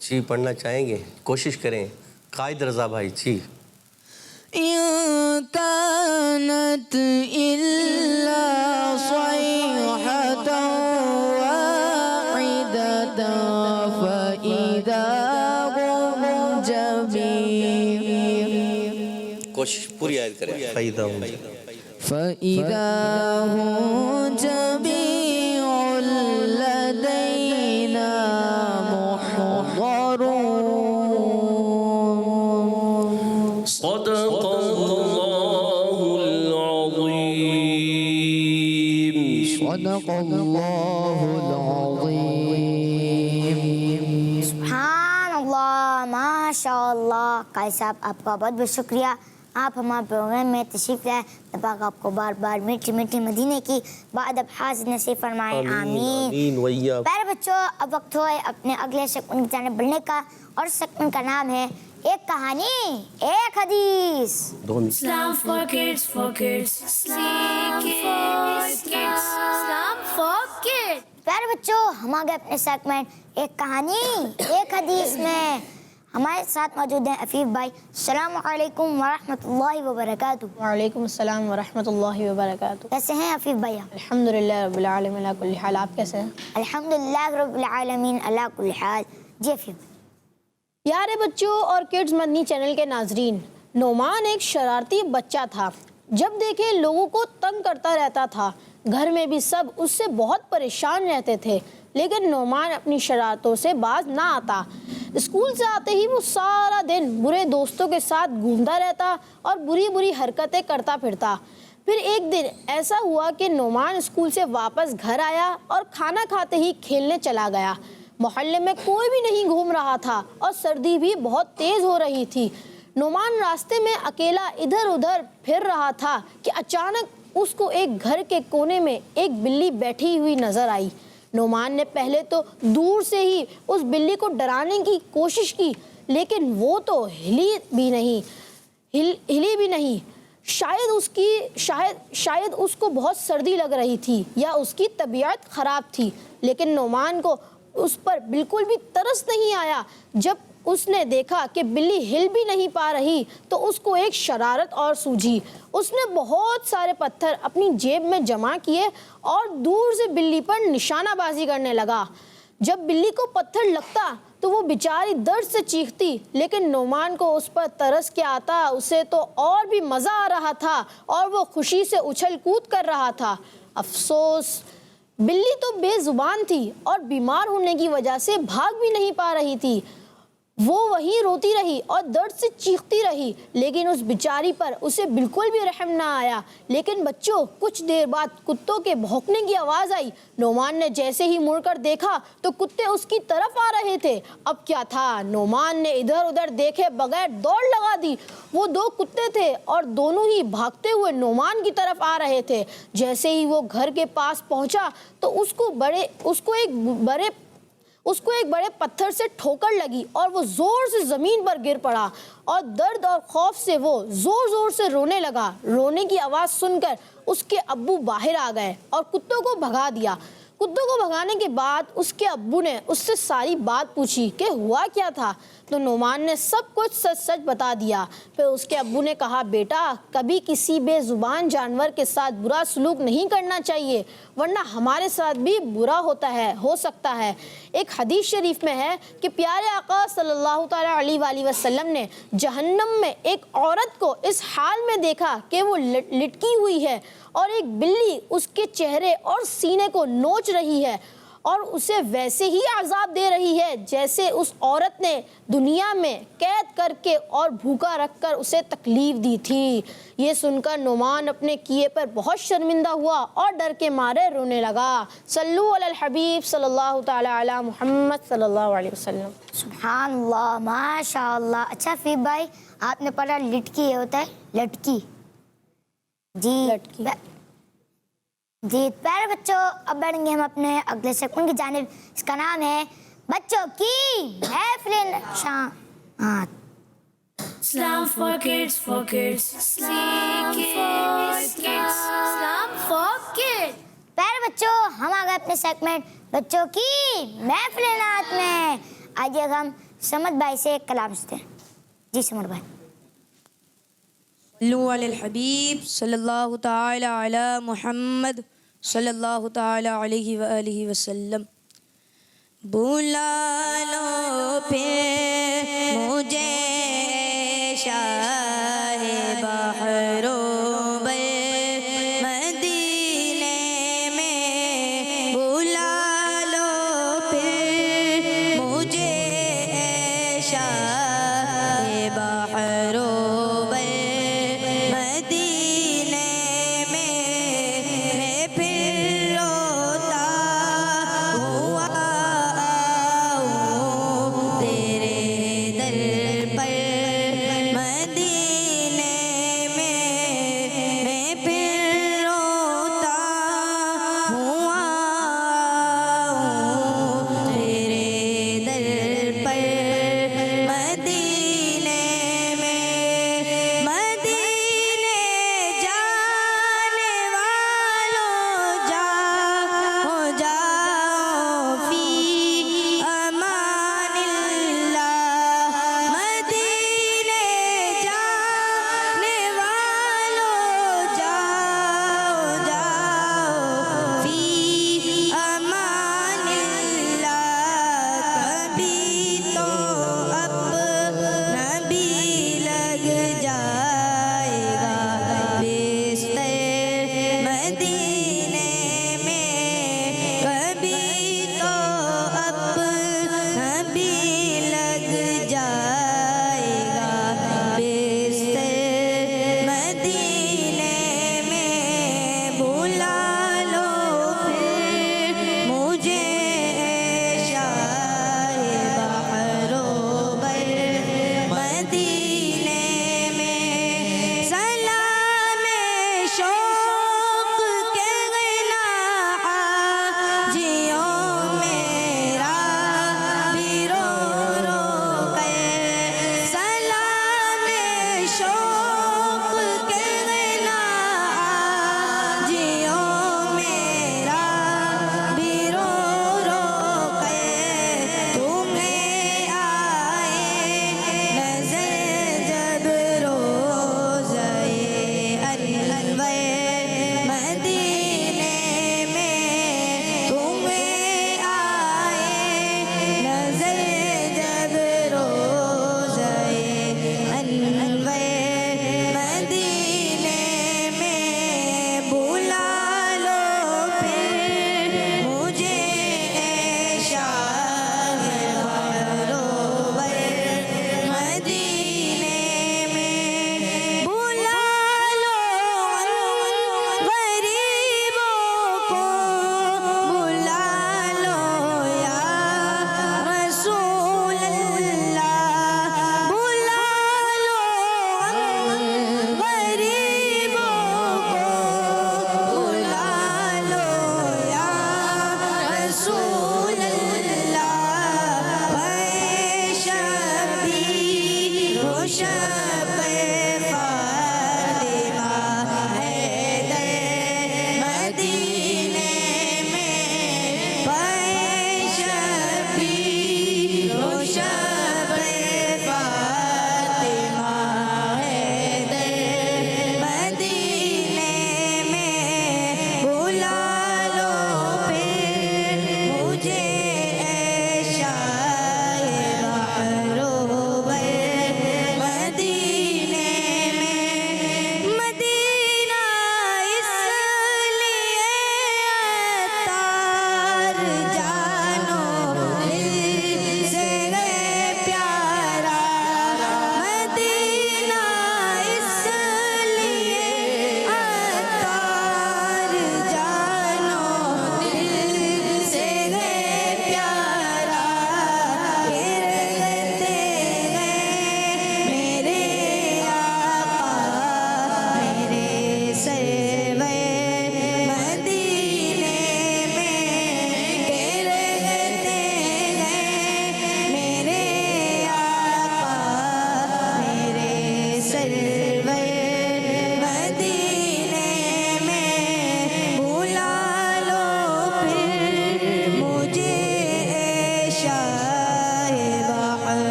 جی پڑھنا چاہیں گے؟ کوشش کریں. قائد رضا بھائی جی. إن كانت إلا صيحة واحدة فإذا هم جميع کوشش پوری آیت کریں. فَإِذَا هُمْ جميع لدينا محضرون. صدق اللہ العظیم. صدق اللہ العظیم. سبحان اللہ، ماشاء اللہ. قائد صاحب آپ کا بہت بہت شکریہ. آپ ہمارے پروگرام میں تشریف لائے. پاک آپ کو بار بار میٹھی میٹھی مدینے کی بعد اب حاضر نصیب فرمائے. آمین. پیارے بچوں، اب وقت ہو ہے اپنے اگلے سیگمنٹ کی جانب بڑھنے کا، اور سیگمنٹ کا نام ہے ایک کہانی ایک حدیث. Islam for kids, for kids. Islam for kids. پیارے بچوں، ہم آگے اپنے سیگمنٹ ایک کہانی ایک حدیث میں. ہمارے ساتھ موجود ہیں عفیف بھائی. السلام علیکم ورحمۃ اللہ وبرکاتہ. وعلیکم السلام ورحمۃ اللہ وبرکاتہ. کیسے ہیں عفیف بھائی؟ الحمدللہ رب العالمین علی کل حال. آپ کیسے ہیں؟ الحمدللہ رب العالمین علی کل حال. جی عفیف. پیارے بچوں اور کڈز مدنی چینل کے ناظرین، نعمان ایک شرارتی بچہ تھا. جب دیکھے لوگوں کو تنگ کرتا رہتا تھا. گھر میں بھی سب اس سے بہت پریشان رہتے تھے، لیکن نعمان اپنی شرارتوں سے باز نہ آتا۔ اسکول سے آتے ہی وہ سارا دن برے دوستوں کے ساتھ گھومتا رہتا اور بری بری حرکتیں کرتا پھرتا۔ پھر ایک دن ایسا ہوا کہ نعمان اسکول سے واپس گھر آیا اور کھانا کھاتے ہی کھیلنے چلا گیا۔ محلے میں کوئی بھی نہیں گھوم رہا تھا اور سردی بھی بہت تیز ہو رہی تھی۔ نعمان راستے میں اکیلا ادھر ادھر پھر رہا تھا کہ اچانک اس کو ایک گھر کے کونے میں ایک بلی بیٹھی ہوئی نظر آئی۔ نعمان نے پہلے تو دور سے ہی اس بلی کو ڈرانے کی کوشش کی، لیکن وہ تو ہلی بھی نہیں۔ شاید اس کو بہت سردی لگ رہی تھی یا اس کی طبیعت خراب تھی، لیکن نعمان کو اس پر بالکل بھی ترس نہیں آیا۔ جب اس نے دیکھا کہ بلی ہل بھی نہیں پا رہی تو اس کو ایک شرارت اور سوجھی۔ اس نے بہت سارے پتھر اپنی جیب میں جمع کیے اور دور سے بلی پر نشانہ بازی کرنے لگا۔ جب بلی کو پتھر لگتا تو وہ بیچاری درد سے چیختی، لیکن نعمان کو اس پر ترس کے آتا، اسے تو اور بھی مزہ آ رہا تھا اور وہ خوشی سے اچھل کود کر رہا تھا۔ افسوس، بلی تو بے زبان تھی اور بیمار ہونے کی وجہ سے بھاگ بھی نہیں پا رہی تھی۔ وہ وہیں روتی رہی اور درد سے چیختی رہی، لیکن اس بیچاری پر اسے بالکل بھی رحم نہ آیا۔ لیکن بچوں، کچھ دیر بعد کتوں کے بھونکنے کی آواز آئی۔ نعمان نے جیسے ہی مڑ کر دیکھا تو کتے اس کی طرف آ رہے تھے۔ اب کیا تھا، نعمان نے ادھر ادھر دیکھے بغیر دوڑ لگا دی۔ وہ دو کتے تھے اور دونوں ہی بھاگتے ہوئے نعمان کی طرف آ رہے تھے۔ جیسے ہی وہ گھر کے پاس پہنچا تو اس کو ایک بڑے پتھر سے ٹھوکر لگی اور وہ زور سے زمین پر گر پڑا اور درد اور خوف سے وہ زور زور سے رونے لگا۔ رونے کی آواز سن کر اس کے ابو باہر آ گئے اور کتوں کو بھگا دیا۔ کتوں کو بھگانے کے بعد اس کے ابو نے اس سے ساری بات پوچھی کہ ہوا کیا تھا، تو نعمان نے سب کچھ سچ سچ بتا دیا۔ پھر اس کے ابو نے کہا، بیٹا، کبھی کسی بے زبان جانور کے ساتھ برا سلوک نہیں کرنا چاہیے، ورنہ ہمارے ساتھ بھی برا ہو سکتا ہے۔ ایک حدیث شریف میں ہے کہ پیارے آقا صلی اللہ تعالیٰ علیہ وآلہ وسلم نے جہنم میں ایک عورت کو اس حال میں دیکھا کہ وہ لٹکی ہوئی ہے اور ایک بلی اس کے چہرے اور سینے کو نوچ رہی ہے اور اسے ویسے ہی عذاب دے رہی ہے جیسے اس عورت نے دنیا میں قید کر کے اور بھوکا رکھ کر اسے تکلیف دی تھی۔ یہ سن کر نعمان اپنے کیے پر بہت شرمندہ ہوا اور ڈر کے مارے رونے لگا۔ صلو علی الحبیب صلی اللہ تعالی علی محمد صلی اللہ علیہ وسلم۔ سبحان اللہ، ماشاء اللہ۔ اچھا فیب بھائی، آپ نے پڑھا لٹکی یہ ہوتا ہے لٹکی؟ جی پیارے بچوں، اب بڑھیں گے ہم اپنے اگلے سیکشن کی جانب۔ اس کا نام ہے بچوں کی محفل نشاط۔ Islam for kids, for kids. Islam for kids. Islam for kids. پیارے بچوں، ہم آ گئے اپنے سیگمنٹ بچوں کی محفل نعت میں۔ آئیے ہم سمد بھائی سے ایک کلام سنتے ہیں۔ جی سمد بھائی۔ صلو علی الحبیب صلی اللہ تعالی علی محمد صلی اللہ تعالی علیہ وآلہ وسلم۔ بلا لو پھر مجھے شاہ بحر و بر مدینے میں، بلا لو پھر مجھے شاہ بحر و بر مدینے میں پھر روتا ہوا آؤں تیرے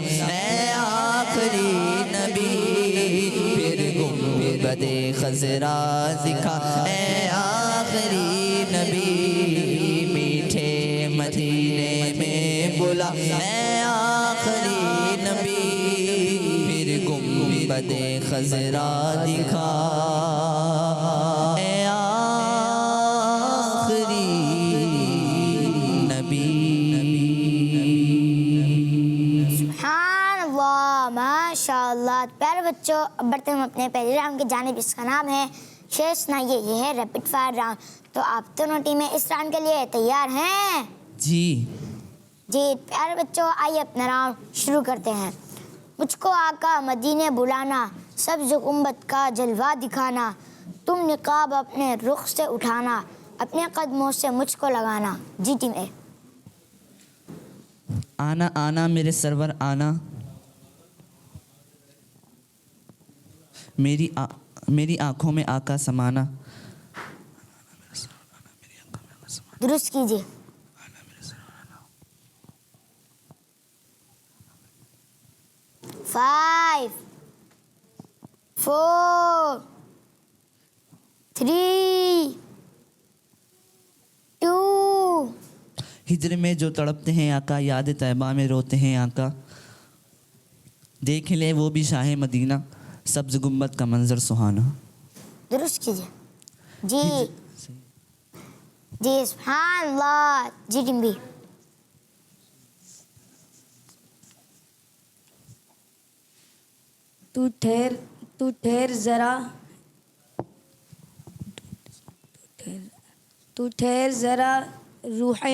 اے آخری نبی پھر گنبد خضرا دکھا اے آخری نبی میٹھے مدینے میں بلا اے آخری نبی پھر گنبد خضرا دکھا اے آخری نبی سبحان اللہ ماشاء اللہ. پیارے بچوں اب بڑھتے ہم اپنے پہلے راؤنڈ کی جانب جس کا نام ہے شعر سنائیے. یہ ہے ریپڈ فائر راؤنڈ. تو آپ دونوں ٹیمیں اس راؤنڈ کے لیے تیار ہیں؟ جی جی پیارے بچوں آئیے اپنا راؤنڈ شروع کرتے ہیں. مجھ کو آقا مدینے بلانا سبز گنبد کا جلوہ دکھانا تم نقاب اپنے رخ سے اٹھانا اپنے قدموں سے مجھ کو لگانا. جی ٹیم اے. آنا آنا میرے سرور آنا میری آنکھوں میں آقا سمانا. درست کیجیے. 5 4 3 2 ہجر میں جو تڑپتے ہیں آقا یاد طیبہ میں روتے ہیں آقا دیکھ لیں وہ بھی شاہ مدینہ سبز گنبد کا منظر سہانا. درست کیجیے. جی جی سبحان اللہ. جی ٹیم بی. تو ٹھہر ذرا روح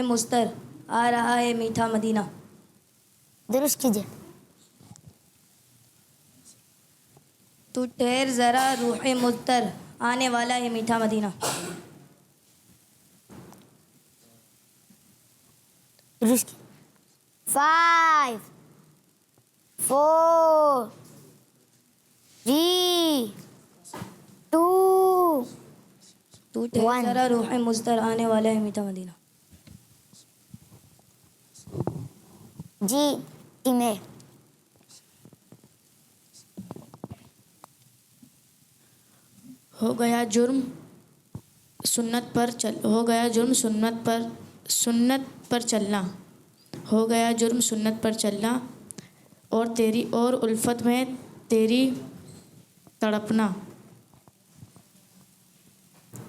مستر آ رہا ہے میٹھا مدینہ. درست کیجیے. تو ٹھہر ذرا روح مستر آنے والا ہے میٹھا مدینہ. درست کیجیے. 5 4 3 2 تو ٹھہر ذرا روح مستر آنے والا ہے میٹھا مدینہ. جی ٹیم اے. ہو گیا جرم سنت پر چلنا ہو گیا جرم سنت پر چلنا اور تیری اور الفت میں تیری تڑپنا.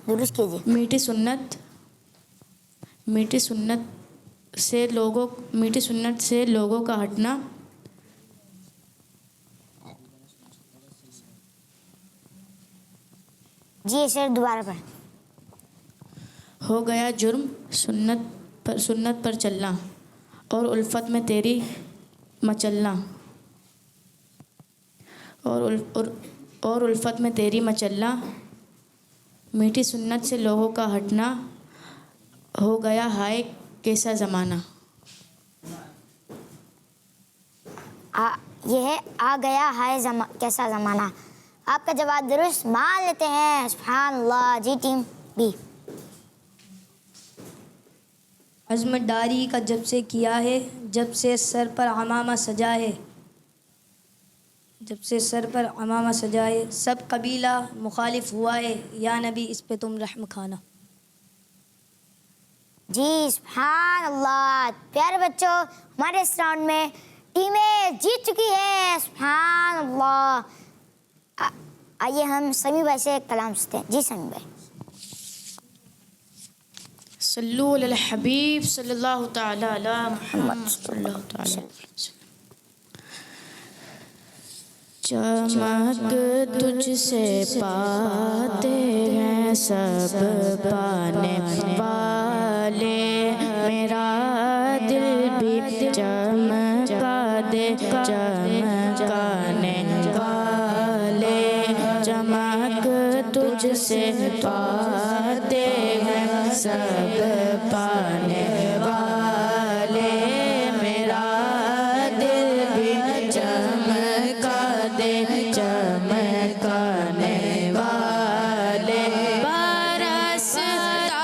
درست کیجیے. میٹھی سنت سے لوگوں کا ہٹنا جی سر دوبارہ پڑھیں. ہو گیا جرم سنت پر چلنا اور الفت میں تیری مچلنا اور الفت میں تیری مچلنا. میٹھی سنت سے لوگوں کا ہٹنا ہو گیا ہائے کیسا زمانہ. یہ ہے آ گیا ہے کیسا زمانہ. آپ کا جواب درست مان لیتے ہیں. سبحان اللہ. جی ٹیم بی. عزم ڈاری کا جب سے کیا ہے جب سے سر پر عمامہ سجا ہے سب قبیلہ مخالف ہوا ہے یا نبی اس پہ تم رحم کھانا. جی سبحان اللہ. پیارے بچوں ہمارے اس راؤنڈ میں ٹیمیں جیت چکی ہے. سبحان اللہ. آئیے ہم سمیع بھائی سے کلام سنتے ہیں. جی سمیع بھائی. صلو علی الحبیب صلی اللہ تعالی علی محمد صلی اللہ تعالی وسلم. چمک تجھ سے پاتے ہیں سب پانے والے میرا دل بھی چمکا دے چمکانے والے. چمک تجھ سے پاتے ہیں سب پانے والے میرا دل بھی چمکا دے چمکانے والے. برستا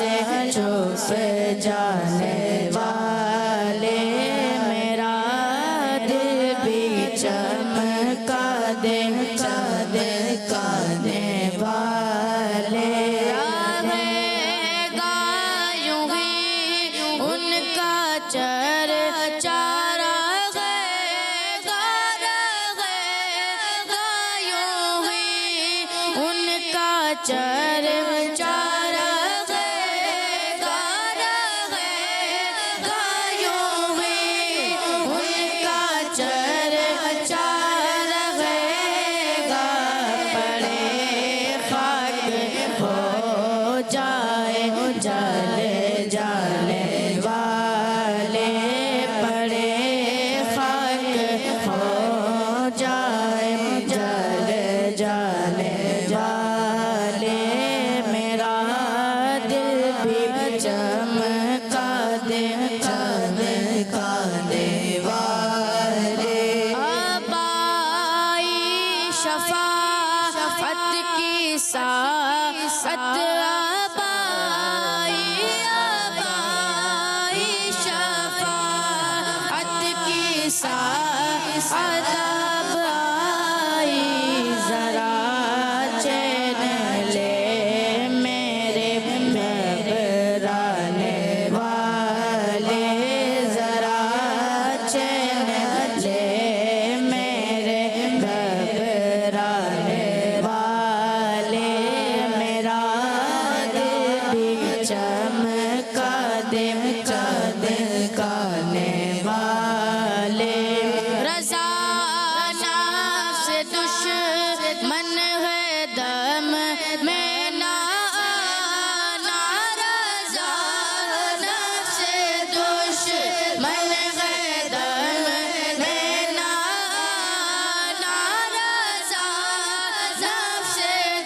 سے چھپ جانے والے میرا دل بھی چمکا دے چمکانے والے رہے گا یوں ہی ان کا چرچا رہے گا یوں ہی ان کا چرچا رہے گا یوں ہی ان کا چرچا رہے گا پڑے خاک ہو جائے جل جانے والے پڑے خاک ہو جائے جل جانے والے میرا دل بھی چمکا دے چمکانے والے اب آئی شفاعت کی ساعت اب آئی شفاعت کی ساعت اب آئی ذرا چین لے میرے گھبرانے والے ذرا چین لے میرے گھبرانے والے میرا دل بھی چمکا دے چمکانے والے رضا نفس دشمن ہے دم میں نہ آنا رضا نفس دشمن ہے دم میں نہ آنا رضا نفس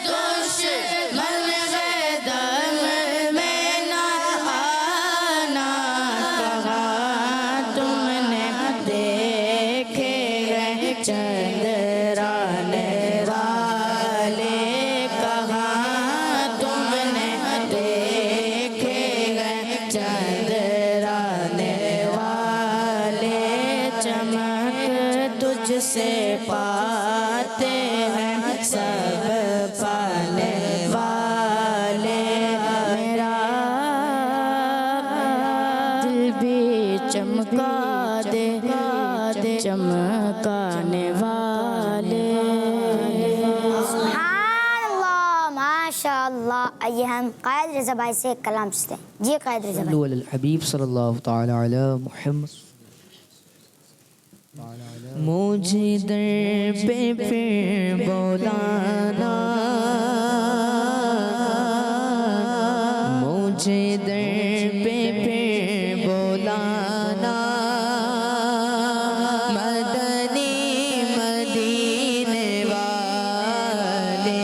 دشمن ہے دم میں نہ آنا کہا تم نے دیکھے گئے چندرانے والے کہا تم نے دیکھے گئے چندرانے والے چمک تجھ سے پاتے ہیں سب پانے والے میرا دل بھی چمکا دے چمکانے والے سبحان اللہ ماشاء اللہ. آئیے ہم قائد رضا بھائی سے ایک کلام سنتے ہیں. جی قائد رضا بھائی. صلو علی الحبیب صلی اللہ تعالی علی محمد. مجھے در پہ پھر بولانا مجھے در پہ پھر بولانا مدنی مدینے والے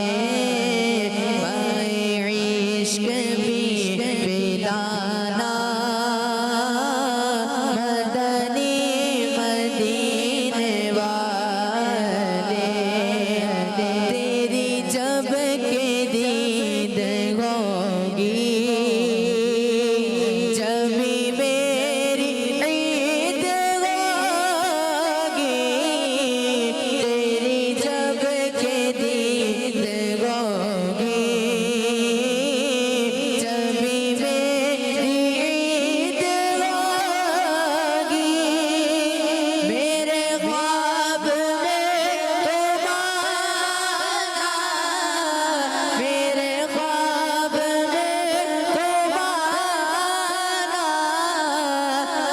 میں عشق بھی پلانا مدنی مدینے والے تیری جب کے دید ہوگی جب میری عید ہوگی تیری جب کے دید ہوگی جب میری عید ہوگی میرے خواب میں تم آنا میرے خواب میں تم آنا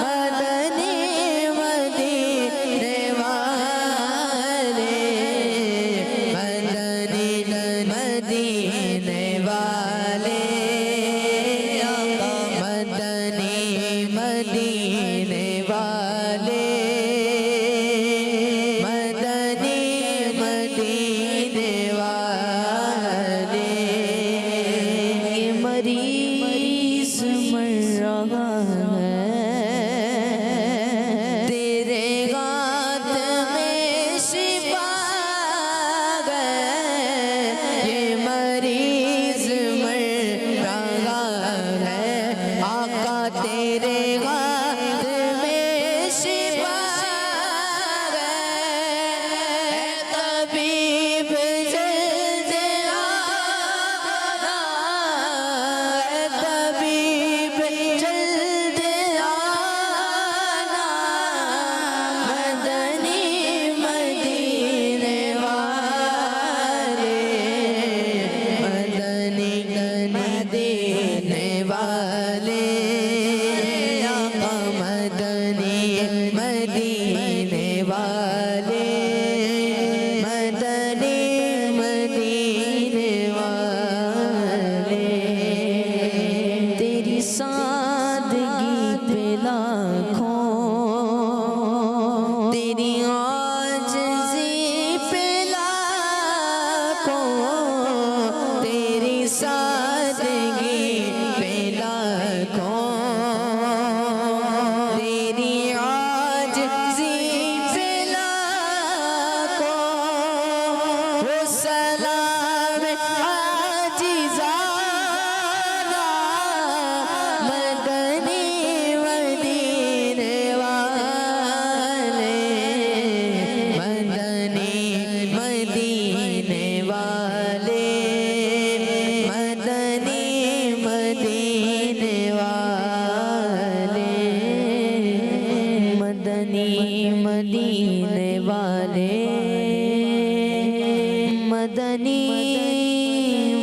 مدنی مدینے والے مدنی مدینے والے مدنی مدینے والے مدنی مدینے والے یہ مریض مر رہا ہے تیرے ہاتھ میں شفا گئے یہ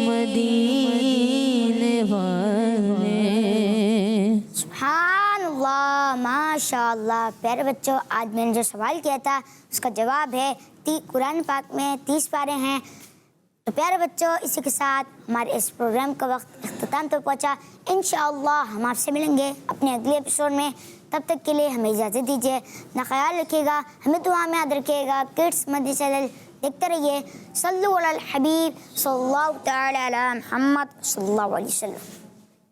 مدینے والے. سبحان اللہ، ماشاء اللہ. پیارے بچوں، آج میں نے جو سوال کیا تھا اس کا جواب ہے قرآن پاک میں 30 پارے ہیں. تو پیارے بچوں، اسی کے ساتھ ہمارے اس پروگرام کا وقت اختتام پہ پہنچا. انشاءاللہ ہم آپ سے ملیں گے اپنے اگلے ایپیسوڈ میں. تب تک کے لیے ہمیں اجازت دیجیے. اپنا خیال رکھیے گا، ہمیں دعا میں یاد رکھیے گا. کڈس مدنی چینل دیکھتے رہیے. صلو علی الحبیب صلی اللہ تعالی علی محمد صلی اللہ علیہ وسلم.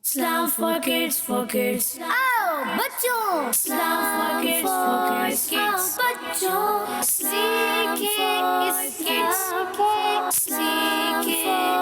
Islam for kids, for kids. آؤ بچوں، Islam for kids, for kids, kids. بچوں سیکھیں اس kids, سیکھیں